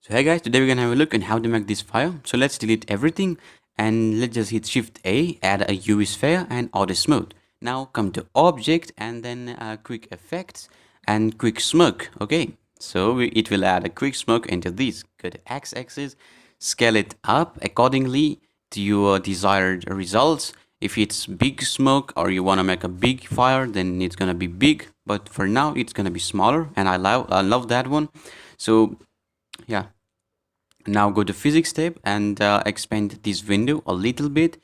So hey guys, today we're gonna have a look on how to make this fire. So let's delete everything and let's just hit Shift A, add a UV sphere and auto smooth. Now come to object and then quick effects and quick smoke. Okay, so it will add a quick smoke into this. Go to X-axis, scale it up accordingly to your desired results. If it's big smoke or you want to make a big fire, then it's gonna be big. But for now, it's gonna be smaller, and I love that one. So yeah, now go to physics tab and expand this window a little bit.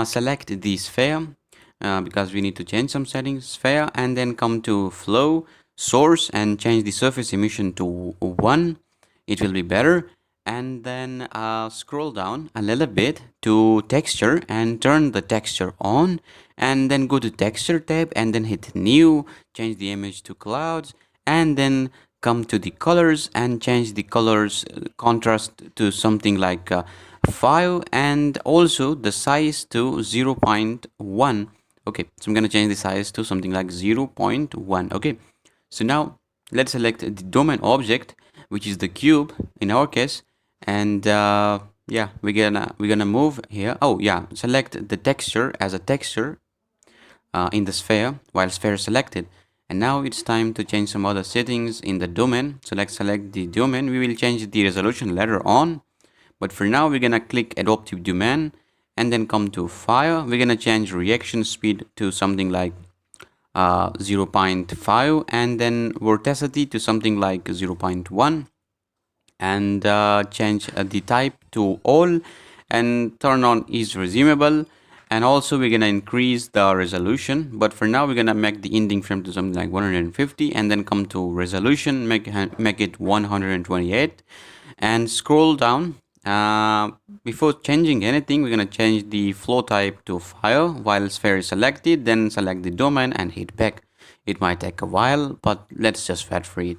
Select the sphere because we need to change some settings. Sphere, and then come to flow source and change the surface emission to 1. It will be better. And then scroll down a little bit to texture and turn the texture on, and then go to texture tab and then hit new, change the image to clouds, and then come to the colors and change the colors contrast to something like 5, and also the size to 0.1. Okay, so I'm gonna change the size to something like 0.1. Okay, so now let's select the domain object, which is the cube in our case, and yeah, we're gonna move here. Oh yeah, select the texture as a texture in the sphere while sphere is selected. And now it's time to change some other settings in the domain. So let's select the domain. We will change the resolution later on, but for now we're gonna click adaptive domain and then come to fire. We're gonna change reaction speed to something like 0.5, and then vorticity to something like 0.1, and change the type to all and turn on is resumable. And also we're gonna increase the resolution, but for now we're gonna make the ending frame to something like 150, and then come to resolution, make it 128, and scroll down. Before changing anything, we're gonna change the flow type to fire while sphere is selected, then select the domain and hit back. It might take a while, but let's just wait for it.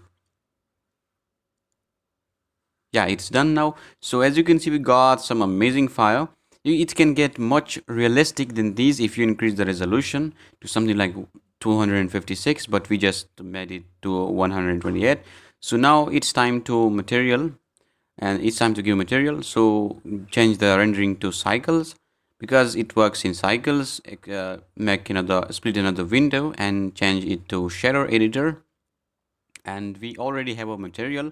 Yeah, it's done now. So as you can see, we got some amazing fire. It can get much realistic than these if you increase the resolution to something like 256, but we just made it to 128. So now it's time to material, and it's time to give material. So change the rendering to cycles because it works in cycles. Make another, split another window and change it to shader editor. And we already have a material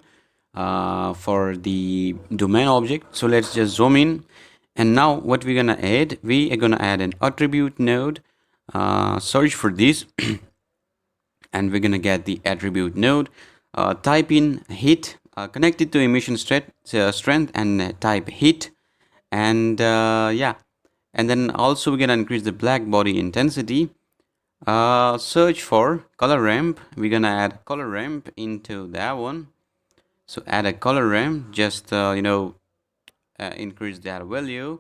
for the domain object. So let's just zoom in. And now what we're gonna add, we are gonna add an attribute node. Search for this and we're gonna get the attribute node. Type in hit, connect it to emission strength and type hit. And yeah, and then also we're gonna increase the black body intensity. Search for color ramp. We're gonna add color ramp into that one. So add a color ramp, just increase that value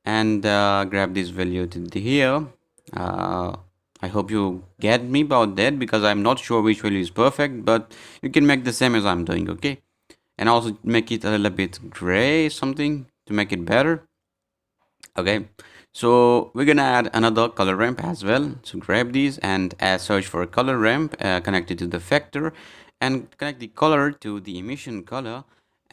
and grab this value to here. I hope you get me about that because I'm not sure which value is perfect, but you can make the same as I'm doing. Okay, and also make it a little bit gray, something to make it better. Okay, so we're gonna add another color ramp as well. So grab these and search for a color ramp connected to the vector, and connect the color to the emission color,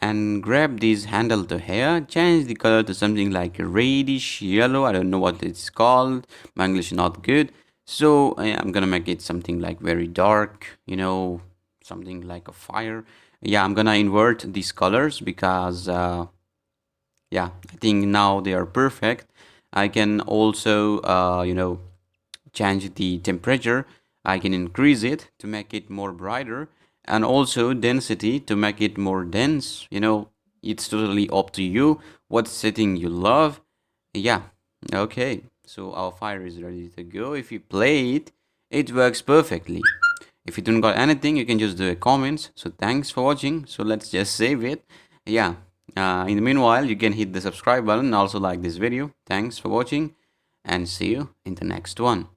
and grab this handle to here, change the color to something like reddish yellow. I don't know what it's called, my English is not good. So I'm gonna make it something like very dark, something like a fire. Yeah, I'm gonna invert these colors because yeah, I think now they are perfect. I can also change the temperature. I can increase it to make it more brighter, and also density to make it more dense. It's totally up to you what setting you love. Yeah, okay, so our fire is ready to go. If you play it, it works perfectly. If you don't got anything, you can just do a comment. So thanks for watching. So let's just save it. Yeah, in the meanwhile, you can hit the subscribe button and also like this video. Thanks for watching and see you in the next one.